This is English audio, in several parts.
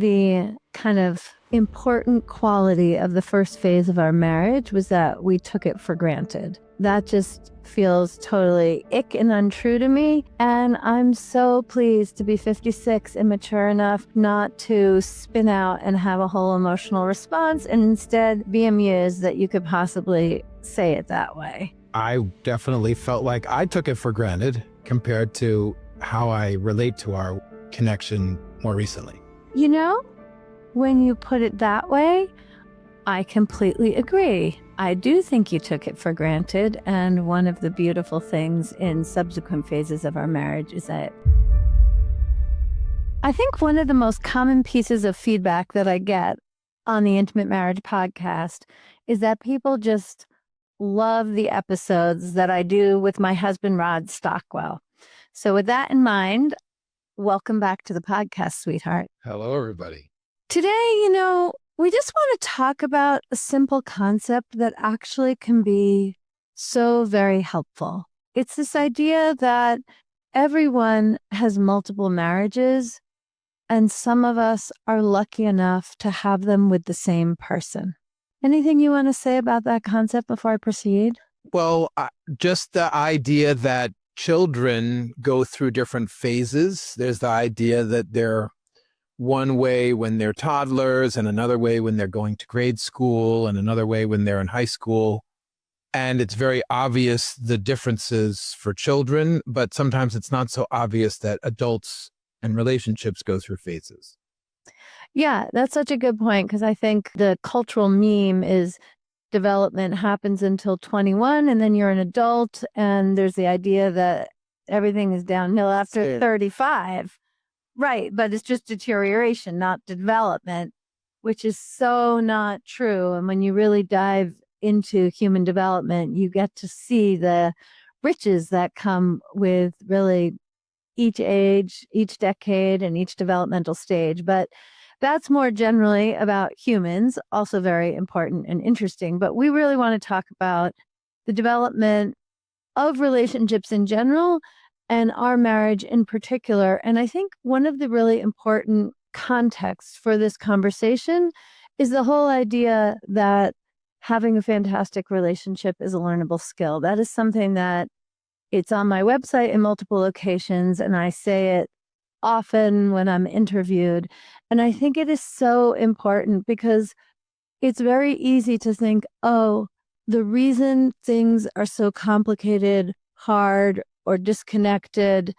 The kind of important quality of the first phase of our marriage was that we took it for granted. That just feels totally ick and untrue to me. And I'm so pleased to be 56 and mature enough not to spin out and have a whole emotional response and instead be amused that you could possibly say it that way. I definitely felt like I took it for granted compared to how I relate to our connection more recently. You know, when you put it that way, I completely agree. I do think you took it for granted. And one of the beautiful things in subsequent phases of our marriage is that I think one of the most common pieces of feedback that I get on the Intimate Marriage podcast is that people just love the episodes that I do with my husband, Rodd Stockwell. So with that in mind, welcome back to the podcast, sweetheart. Hello, everybody. Today, we just want to talk about a simple concept that actually can be so very helpful. It's this idea that everyone has multiple marriages, and some of us are lucky enough to have them with the same person. Anything you want to say about that concept before I proceed? Well, just the idea that children go through different phases. There's the idea that they're one way when they're toddlers and another way when they're going to grade school and another way when they're in high school. And it's very obvious the differences for children, but sometimes it's not so obvious that adults and relationships go through phases. Yeah, that's such a good point, because I think the cultural meme is development happens until 21 and then you're an adult, and there's the idea that everything is downhill after 35. Right, but it's just deterioration, not development, which is so not true. And when you really dive into human development, you get to see the riches that come with really each age, each decade, and each developmental stage. But that's more generally about humans, also very important and interesting. But we really want to talk about the development of relationships in general and our marriage in particular. And I think one of the really important contexts for this conversation is the whole idea that having a fantastic relationship is a learnable skill. That is something that it's on my website in multiple locations, and I say it often when I'm interviewed. And I think it is so important because it's very easy to think, oh, the reason things are so complicated, hard, or disconnected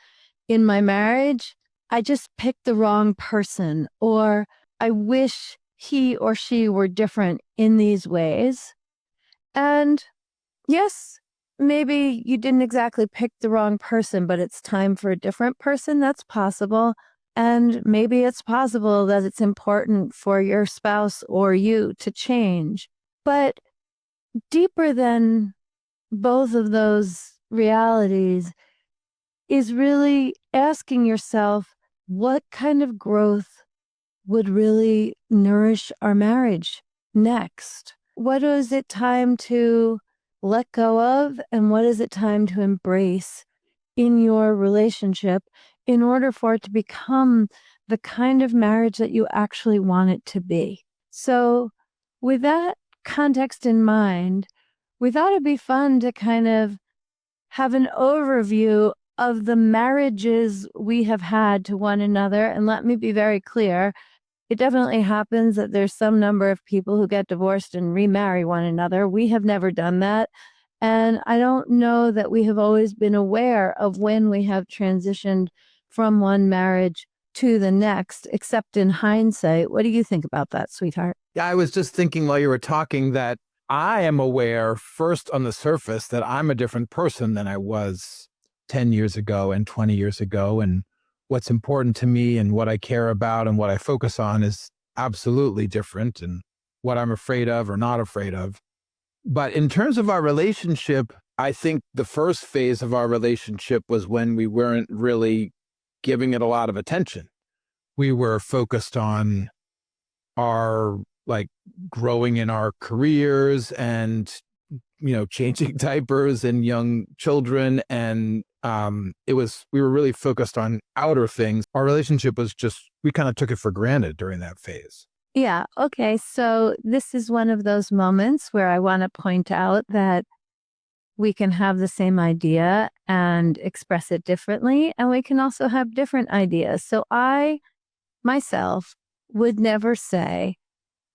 in my marriage, I just picked the wrong person, or I wish he or she were different in these ways. And yes, maybe you didn't exactly pick the wrong person, but it's time for a different person. That's possible. And maybe it's possible that it's important for your spouse or you to change. But deeper than both of those realities is really asking yourself, what kind of growth would really nourish our marriage next? What is it time to let go of, and what is it time to embrace in your relationship in order for it to become the kind of marriage that you actually want it to be? So with that context in mind, we thought it'd be fun to kind of have an overview of the marriages we have had to one another. And let me be very clear, it definitely happens that there's some number of people who get divorced and remarry one another. We have never done that. And I don't know that we have always been aware of when we have transitioned from one marriage to the next, except in hindsight. What do you think about that, sweetheart? Yeah, I was just thinking while you were talking that I am aware first on the surface that I'm a different person than I was 10 years ago and 20 years ago. And what's important to me and what I care about and what I focus on is absolutely different, and what I'm afraid of or not afraid of. But in terms of our relationship, I think the first phase of our relationship was when we weren't really giving it a lot of attention. We were focused on our growing in our careers and changing diapers and young children. And we were really focused on outer things. Our relationship was we kind of took it for granted during that phase. Yeah. Okay. So this is one of those moments where I want to point out that we can have the same idea and express it differently. And we can also have different ideas. So I myself would never say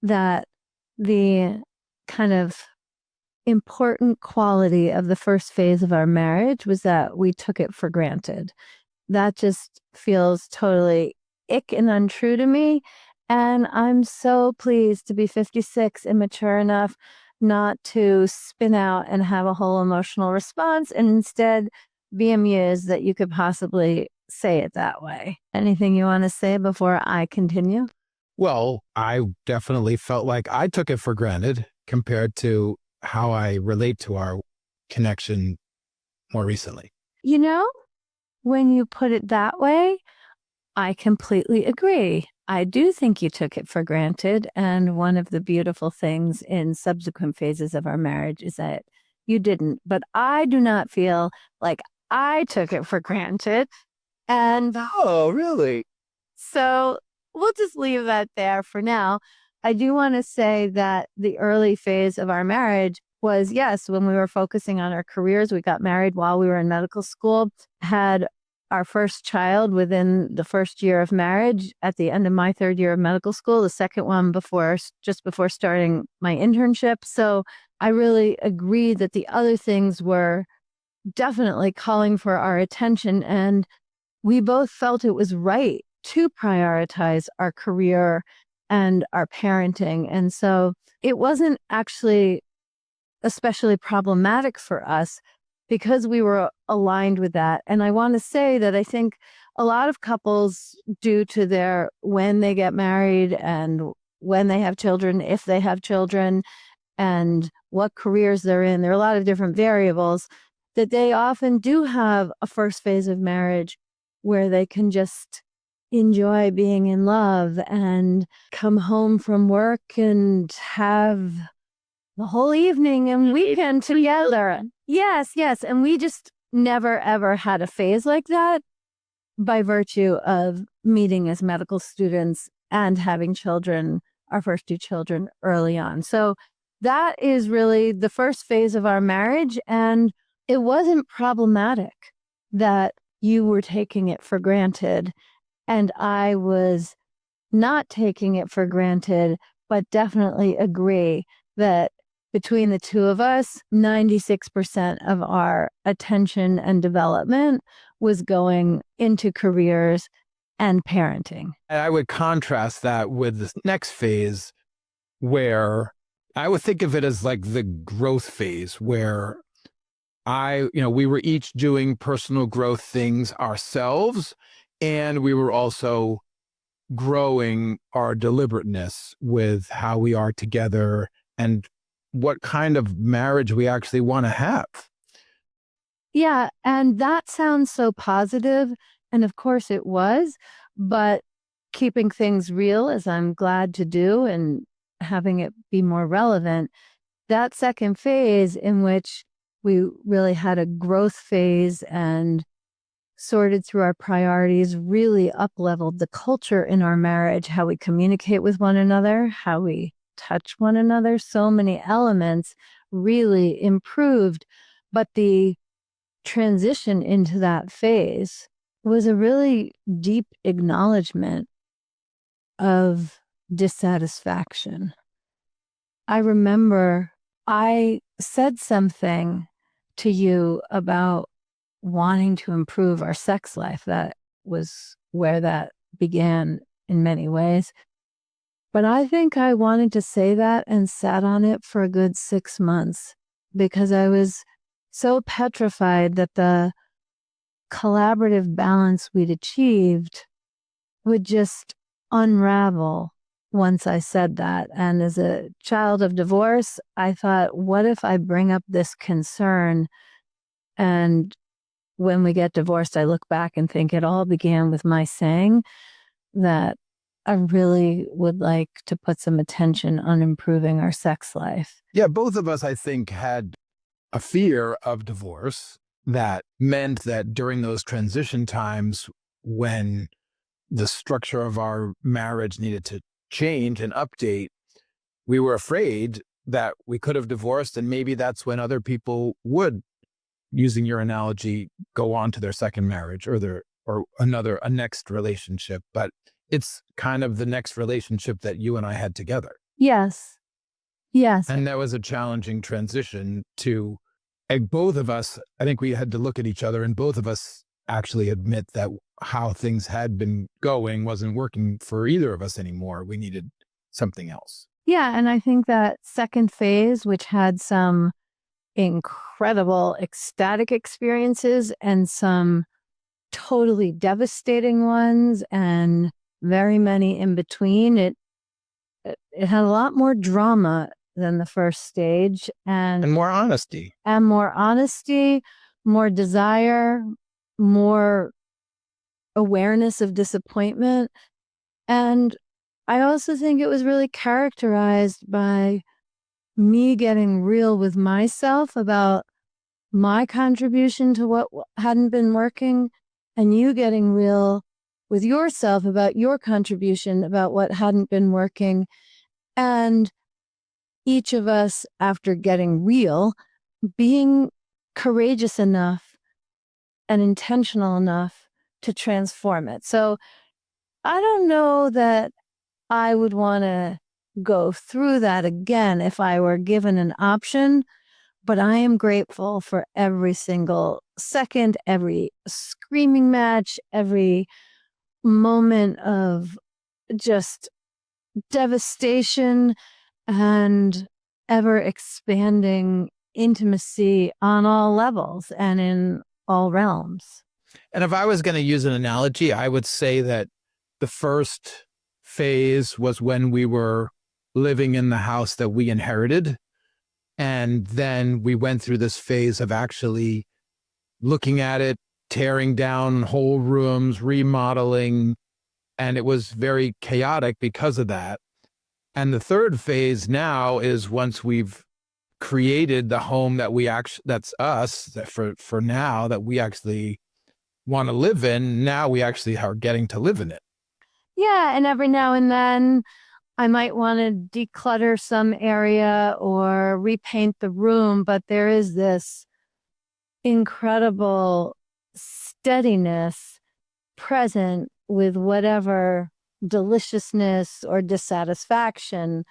that the kind of important quality of the first phase of our marriage was that we took it for granted. That just feels totally ick and untrue to me. And I'm so pleased to be 56 and mature enough not to spin out and have a whole emotional response and instead be amused that you could possibly say it that way. Anything you want to say before I continue? Well, I definitely felt like I took it for granted compared to how I relate to our connection more recently. When you put it that way, I completely agree. I do think you took it for granted. And one of the beautiful things in subsequent phases of our marriage is that you didn't. But I do not feel like I took it for granted. And oh, really? So we'll just leave that there for now. I do want to say that the early phase of our marriage was, yes, when we were focusing on our careers. We got married while we were in medical school, had our first child within the first year of marriage at the end of my third year of medical school, the second one just before starting my internship. So I really agree that the other things were definitely calling for our attention. And we both felt it was right to prioritize our career and our parenting. And so it wasn't actually especially problematic for us because we were aligned with that. And I want to say that I think a lot of couples, due to when they get married and when they have children, if they have children, and what careers they're in, there are a lot of different variables, that they often do have a first phase of marriage where they can just enjoy being in love and come home from work and have the whole evening and weekend together. Yes, yes. And we just never, ever had a phase like that by virtue of meeting as medical students and having children, our first two children, early on. So that is really the first phase of our marriage. And it wasn't problematic that you were taking it for granted and I was not taking it for granted, but definitely agree that between the two of us, 96% of our attention and development was going into careers and parenting. And I would contrast that with this next phase where I would think of it as like the growth phase where we were each doing personal growth things ourselves, and we were also growing our deliberateness with how we are together and what kind of marriage we actually want to have. Yeah, and that sounds so positive, and of course it was, but keeping things real, as I'm glad to do, and having it be more relevant, that second phase in which we really had a growth phase and sorted through our priorities, really up-leveled the culture in our marriage, how we communicate with one another, how we touch one another. So many elements really improved. But the transition into that phase was a really deep acknowledgement of dissatisfaction. I remember I said something to you about wanting to improve our sex life. That was where that began in many ways. But I think I wanted to say that and sat on it for a good 6 months because I was so petrified that the collaborative balance we'd achieved would just unravel once I said that. And as a child of divorce, I thought, what if I bring up this concern and when we get divorced, I look back and think it all began with my saying that I really would like to put some attention on improving our sex life. Yeah, both of us, I think, had a fear of divorce that meant that during those transition times when the structure of our marriage needed to change and update, we were afraid that we could have divorced, and maybe that's when other people would, using your analogy, go on to their second marriage or a next relationship. But it's kind of the next relationship that you and I had together. Yes. Yes. And that was a challenging transition to, and both of us, I think we had to look at each other, and both of us actually admit that how things had been going wasn't working for either of us anymore. We needed something else. Yeah. And I think that second phase, which had some incredible ecstatic experiences and some totally devastating ones and very many in between, it had a lot more drama than the first stage, And more honesty. More desire, more awareness of disappointment. And I also think it was really characterized by me getting real with myself about my contribution to what hadn't been working, and you getting real with yourself about your contribution about what hadn't been working. And each of us, after getting real, being courageous enough and intentional enough to transform it. So I don't know that I would want to go through that again if I were given an option, but I am grateful for every single second, every screaming match, every moment of just devastation and ever expanding intimacy on all levels and in all realms. And if I was going to use an analogy, I would say that the first phase was when we were living in the house that we inherited. And then we went through this phase of actually looking at it, tearing down whole rooms, remodeling. And it was very chaotic because of that. And the third phase now is once we've created the home that that's us, that for now, that we actually want to live in. Now we actually are getting to live in it. Yeah. And every now and then I might want to declutter some area or repaint the room, but there is this incredible steadiness present with whatever deliciousness or dissatisfaction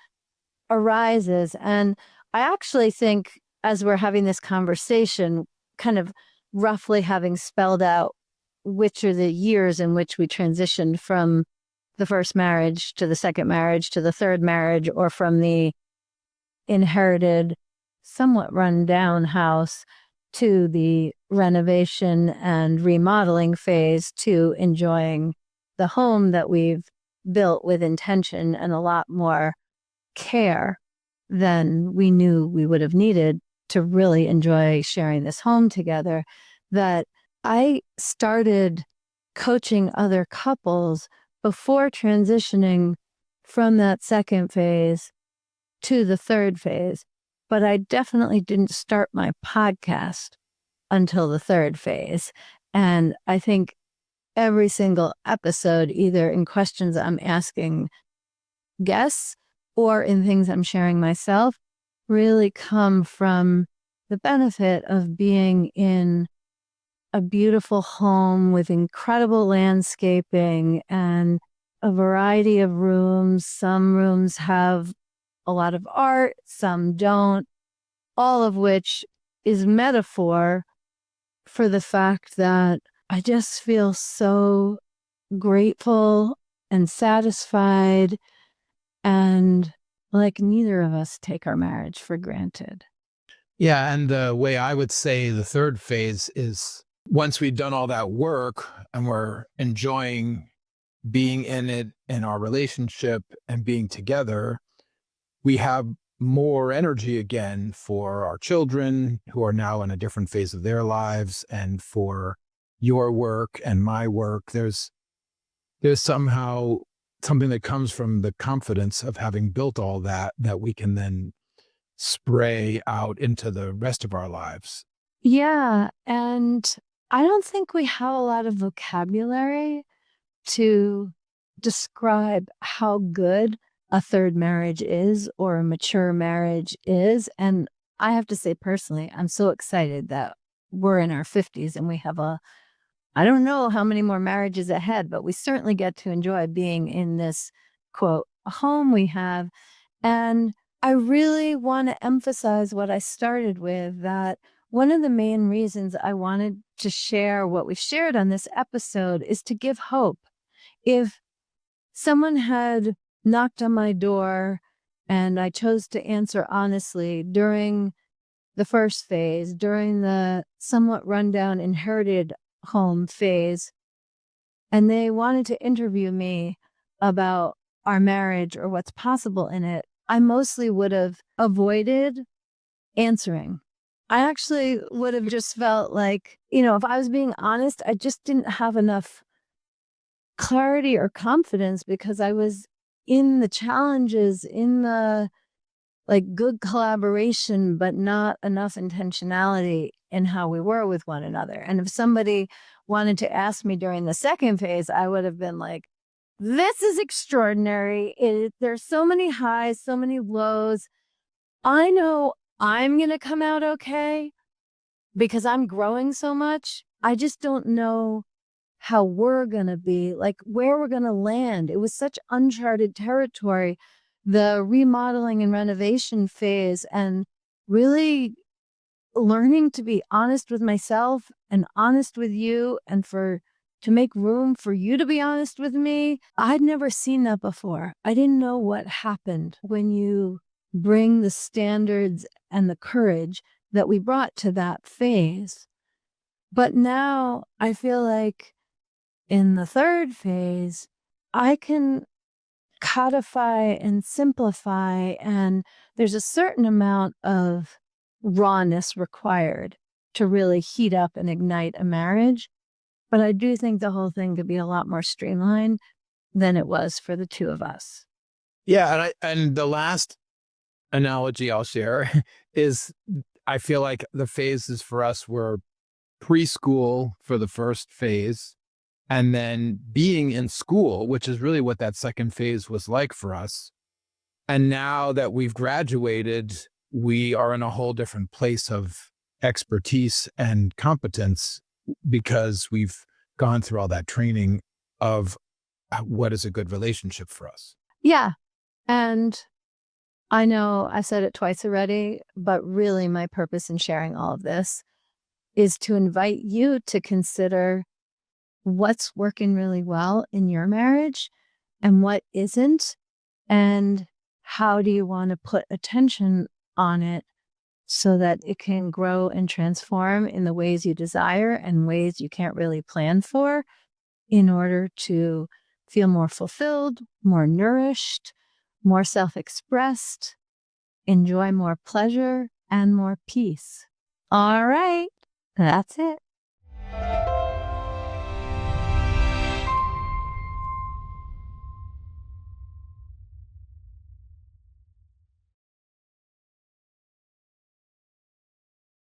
arises. And I actually think, as we're having this conversation, kind of roughly having spelled out which are the years in which we transitioned from the first marriage to the second marriage to the third marriage, or from the inherited, somewhat run down house to the renovation and remodeling phase to enjoying the home that we've built with intention and a lot more care than we knew we would have needed to really enjoy sharing this home together, that I started coaching other couples before transitioning from that second phase to the third phase. But I definitely didn't start my podcast until the third phase. And I think every single episode, either in questions I'm asking guests or in things I'm sharing myself, really come from the benefit of being in a beautiful home with incredible landscaping and a variety of rooms. Some rooms have a lot of art, some don't, all of which is metaphor for the fact that I just feel so grateful and satisfied, and like neither of us take our marriage for granted. Yeah. And the way I would say the third phase is once we've done all that work and we're enjoying being in it, in our relationship and being together, we have more energy again for our children who are now in a different phase of their lives, and for your work and my work. There's somehow something that comes from the confidence of having built all that we can then spray out into the rest of our lives. Yeah. And I don't think we have a lot of vocabulary to describe how good a third marriage is or a mature marriage is. And I have to say personally, I'm so excited that we're in our 50s and we have I don't know how many more marriages ahead, but we certainly get to enjoy being in this quote, home we have. And I really want to emphasize what I started with, that one of the main reasons I wanted to share what we've shared on this episode is to give hope. If someone had knocked on my door and I chose to answer honestly during the first phase, during the somewhat rundown inherited home phase, and they wanted to interview me about our marriage or what's possible in it, I mostly would have avoided answering. I actually would have just felt like, if I was being honest, I just didn't have enough clarity or confidence because I was in the challenges, in the good collaboration, but not enough intentionality in how we were with one another. And if somebody wanted to ask me during the second phase, I would have been like, this is extraordinary. There's so many highs, so many lows. I know I'm going to come out okay because I'm growing so much. I just don't know how we're going to be, where we're going to land. It was such uncharted territory, the remodeling and renovation phase, and really learning to be honest with myself and honest with you, and to make room for you to be honest with me. I'd never seen that before. I didn't know what happened when you bring the standards and the courage that we brought to that phase. But now I feel like in the third phase, I can codify and simplify, and there's a certain amount of rawness required to really heat up and ignite a marriage. But I do think the whole thing could be a lot more streamlined than it was for the two of us. Yeah, and the last analogy I'll share is I feel like the phases for us were preschool for the first phase, and then being in school, which is really what that second phase was like for us. And now that we've graduated, we are in a whole different place of expertise and competence because we've gone through all that training of what is a good relationship for us. Yeah. And I know I said it twice already, but really my purpose in sharing all of this is to invite you to consider what's working really well in your marriage and what isn't, and how do you want to put attention on it so that it can grow and transform in the ways you desire and ways you can't really plan for, in order to feel more fulfilled, more nourished, more self-expressed, enjoy more pleasure and more peace. All right, that's it.